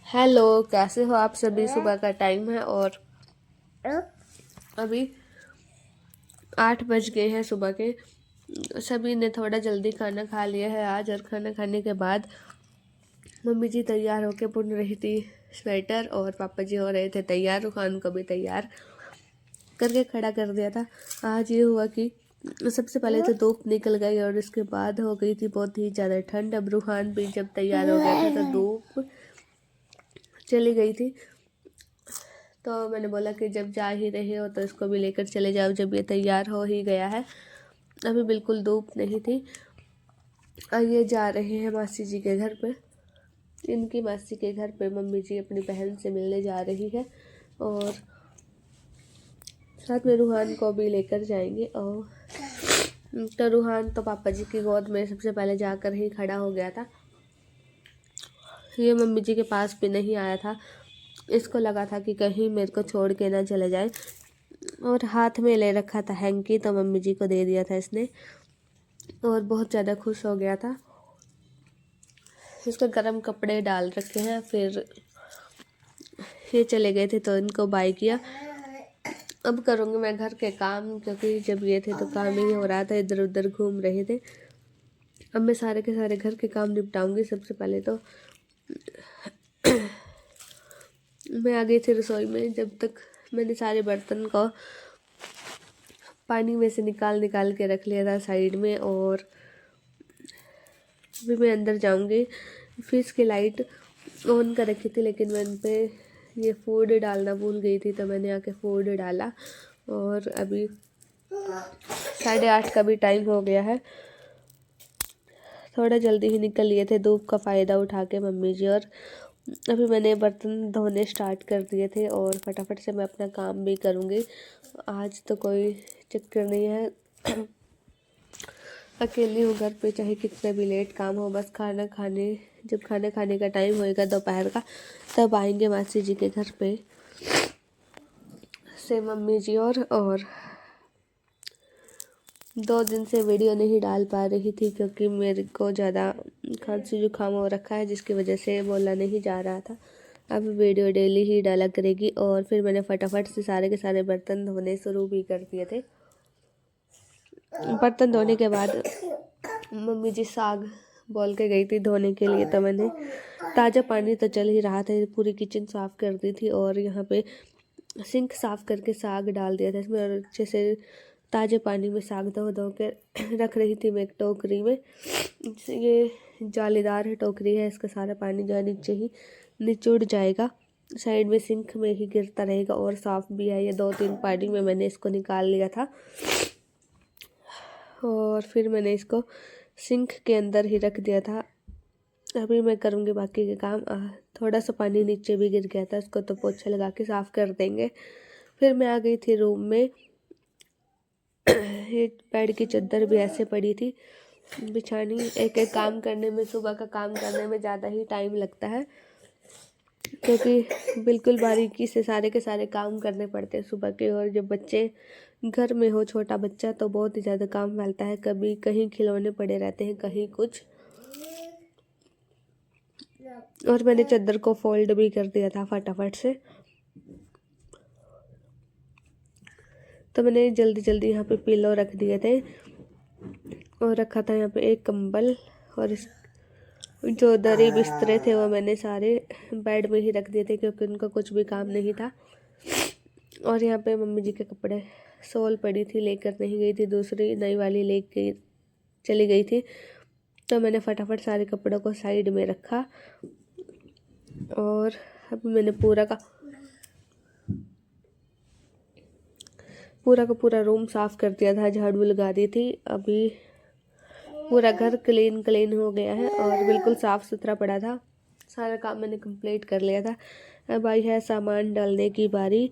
Hello, कैसे हो आप सभी। सुबह का टाइम है और अभी 8 बज गए हैं सुबह के। सभी ने थोड़ा जल्दी खाना खा लिया है आज, और खाना खाने के बाद मम्मी जी तैयार होके बुन रही थी स्वेटर, और पापा जी हो रहे थे तैयार। रूहान को भी तैयार करके खड़ा कर दिया था। आज ये हुआ कि सबसे पहले तो धूप निकल गई और इसके बाद हो गई थी बहुत ही ज़्यादा ठंड। अब रूहान भी जब तैयार हो गया था तो धूप चली गई थी। तो मैंने बोला कि जब जा ही रहे हो तो इसको भी लेकर चले जाओ, जब ये तैयार हो ही गया है। अभी बिल्कुल धूप नहीं थी। और ये जा रहे हैं मासी जी के घर पे। इनकी मासी के घर पे मम्मी जी अपनी बहन से मिलने जा रही है, और साथ में रूहान को भी लेकर जाएंगे। और तो रूहान तो पापा जी की गोद में सबसे पहले जाकर ही खड़ा हो गया था। ये मम्मी जी के पास भी नहीं आया था। इसको लगा था कि कहीं मेरे को छोड़ के ना चले जाए, और हाथ में ले रखा था हैंकी, तो मम्मी जी को दे दिया था इसने, और बहुत ज़्यादा खुश हो गया था। इसको गर्म कपड़े डाल रखे हैं। फिर ये चले गए थे तो इनको बाय किया। अब करूँगी मैं घर के काम, क्योंकि जब ये थे तो काम ही हो रहा था, इधर उधर घूम रहे थे। अब मैं सारे के सारे घर के काम निपटाऊंगी। सबसे पहले तो मैं आ गई थी रसोई में। जब तक मैंने सारे बर्तन को पानी में से निकाल निकाल के रख लिया था साइड में, और अभी मैं अंदर जाऊंगी। फ्रिज की लाइट ऑन कर रखी थी, लेकिन मैं उन पे ये फूड डालना भूल गई थी, तो मैंने आके फूड डाला। और अभी 8:30 का भी टाइम हो गया है। थोड़ा जल्दी ही निकल लिए थे धूप का फ़ायदा उठा के मम्मी जी। और अभी मैंने बर्तन धोने स्टार्ट कर दिए थे, और फटाफट से मैं अपना काम भी करूँगी। आज तो कोई चक्कर नहीं है। अकेली हूँ घर पे, चाहे कितना भी लेट काम हो। बस जब खाना खाने का टाइम होएगा दोपहर का, तब आएंगे मासी जी के घर पे से मम्मी जी। और 2 दिन से वीडियो नहीं डाल पा रही थी, क्योंकि मेरे को ज़्यादा खांसी जुकाम हो रखा है, जिसकी वजह से बोला नहीं जा रहा था। अब वीडियो डेली ही डाला करेगी। और फिर मैंने फटाफट से सारे के सारे बर्तन धोने शुरू भी कर दिए थे। बर्तन धोने के बाद मम्मी जी साग बोल के गई थी धोने के लिए, तो मैंने ताज़ा पानी तो चल ही रहा था, पूरी किचन साफ़ कर दी थी, और यहाँ पे सिंक साफ़ करके साग डाल दिया था इसमें। और अच्छे से ताज़े पानी में साग धो धो के रख रही थी मैं एक टोकरी में। ये जालीदार टोकरी है, इसका सारा पानी जो है नीचे ही निचुड़ जाएगा, साइड में सिंक में ही गिरता रहेगा, और साफ़ भी है। ये 2-3 पानी में मैंने इसको निकाल लिया था, और फिर मैंने इसको सिंक के अंदर ही रख दिया था। अभी मैं करूँगी बाकी के काम। थोड़ा सा पानी नीचे भी गिर गया था, इसको तो पोछा लगा के साफ़ कर देंगे। फिर मैं आ गई थी रूम में। ये बेड की चादर भी ऐसे पड़ी थी बिछानी। एक एक काम करने में, सुबह का काम करने में ज़्यादा ही टाइम लगता है, क्योंकि बिल्कुल बारीकी से सारे के सारे काम करने पड़ते हैं सुबह के। और जब बच्चे घर में हो, छोटा बच्चा, तो बहुत ही ज़्यादा काम मिलता है। कभी कहीं खिलौने पड़े रहते हैं, कहीं कुछ। और मैंने चादर को फोल्ड भी कर दिया था फटाफट से। तो मैंने जल्दी जल्दी यहाँ पे पिलो रख दिए थे, और रखा था यहाँ पे एक कंबल। और जो दरी बिस्तरे थे वो मैंने सारे बेड में ही रख दिए थे, क्योंकि उनका कुछ भी काम नहीं था। और यहाँ पे मम्मी जी के कपड़े सोल पड़ी थी, लेकर नहीं गई थी, दूसरी नई वाली लेके चली गई थी। तो मैंने फटाफट सारे कपड़ों को साइड में रखा, और अब मैंने पूरा का पूरा रूम साफ़ कर दिया था, झाड़ू लगा दी थी। अभी पूरा घर क्लीन हो गया है, और बिल्कुल साफ़ सुथरा पड़ा था। सारा काम मैंने कंप्लीट कर लिया था। अब आई है सामान डालने की बारी।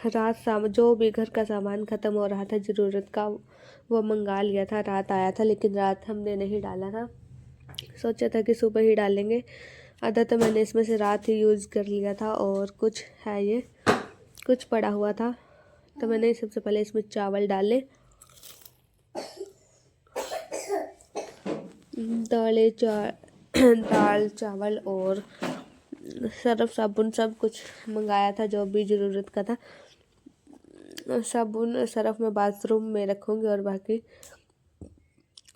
जो भी घर का सामान ख़त्म हो रहा था ज़रूरत का, वो मंगा लिया था। रात आया था, लेकिन रात हमने नहीं डाला था, सोचा था कि सुबह ही डालेंगे। आधा तो मैंने इसमें से रात ही यूज़ कर लिया था, और कुछ है ये कुछ पड़ा हुआ था। तो मैंने सबसे पहले इसमें चावल डाले, दाल चावल और सर्फ साबुन सब कुछ मंगाया था जो भी ज़रूरत का था। साबुन सर्फ मैं बाथरूम में रखूँगी और बाकी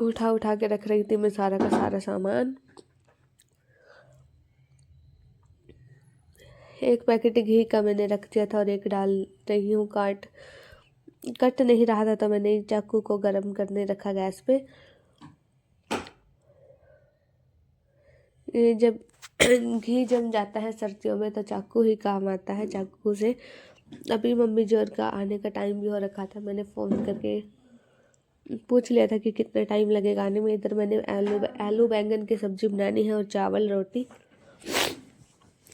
उठा उठा के रख रही थी मैं सारा का सारा सामान। एक पैकेट घी का मैंने रख दिया था और एक डाल रही हूँ। कट नहीं रहा था तो मैंने चाकू को गर्म करने रखा गैस पे। ये जब घी जम जाता है सर्दियों में तो चाकू ही काम आता है। चाकू से अभी मम्मी जोर का आने का टाइम भी हो रखा था। मैंने फ़ोन करके पूछ लिया था कि कितना टाइम लगेगा आने में। इधर मैंने आलू बैंगन की सब्ज़ी बनानी है और चावल रोटी,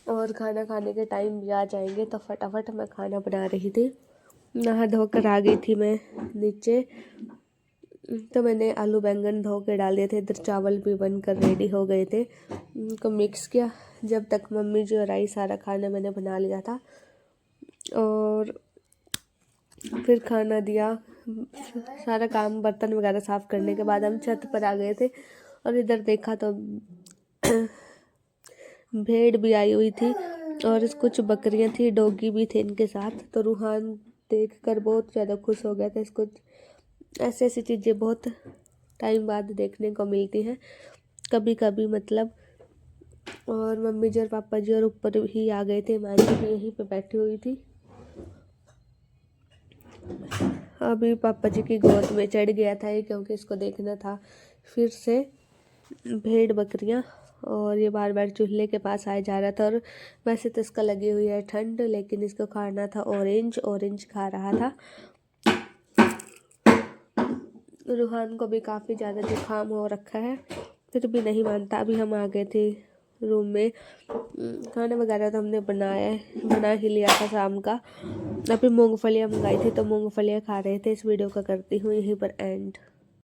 और खाना खाने के टाइम भी आ जाएंगे तो फटाफट मैं खाना बना रही थी। नहा धोकर आ गई थी मैं नीचे, तो मैंने आलू बैंगन धो के डाल दिए थे। इधर चावल भी बनकर रेडी हो गए थे, उनको मिक्स किया। जब तक मम्मी जो राई सारा खाना मैंने बना लिया था और फिर खाना दिया। सारा काम बर्तन वगैरह साफ़ करने के बाद हम छत पर आ गए थे और इधर देखा तो भेड़ भी आई हुई थी और कुछ बकरियां थी, डॉगी भी थे इनके साथ। तो रूहान देखकर बहुत ज़्यादा खुश हो गया था। इसको ऐसी ऐसी चीज़ें बहुत टाइम बाद देखने को मिलती हैं कभी कभी मतलब। और मम्मी जी और पापा जी और ऊपर ही आ गए थे। माँ जी भी यहीं पे बैठी हुई थी। अभी पापा जी की गोद में चढ़ गया था ये, क्योंकि इसको देखना था फिर से भेड़ बकरियां। और ये बार बार चूल्हे के पास आए जा रहा था। और वैसे तो इसका लगी हुई है ठंड, लेकिन इसको खाना था ऑरेंज खा रहा था। रूहान को भी काफ़ी ज़्यादा जुकाम हो रखा है, फिर भी नहीं मानता। अभी हम आ गए थे रूम में। खाना वगैरह तो हमने बना ही लिया था शाम का। अभी मूंगफलियाँ मंगाई थी तो मूंगफलियाँ खा रहे थे। इस वीडियो का करती हूँ यहीं पर एंड।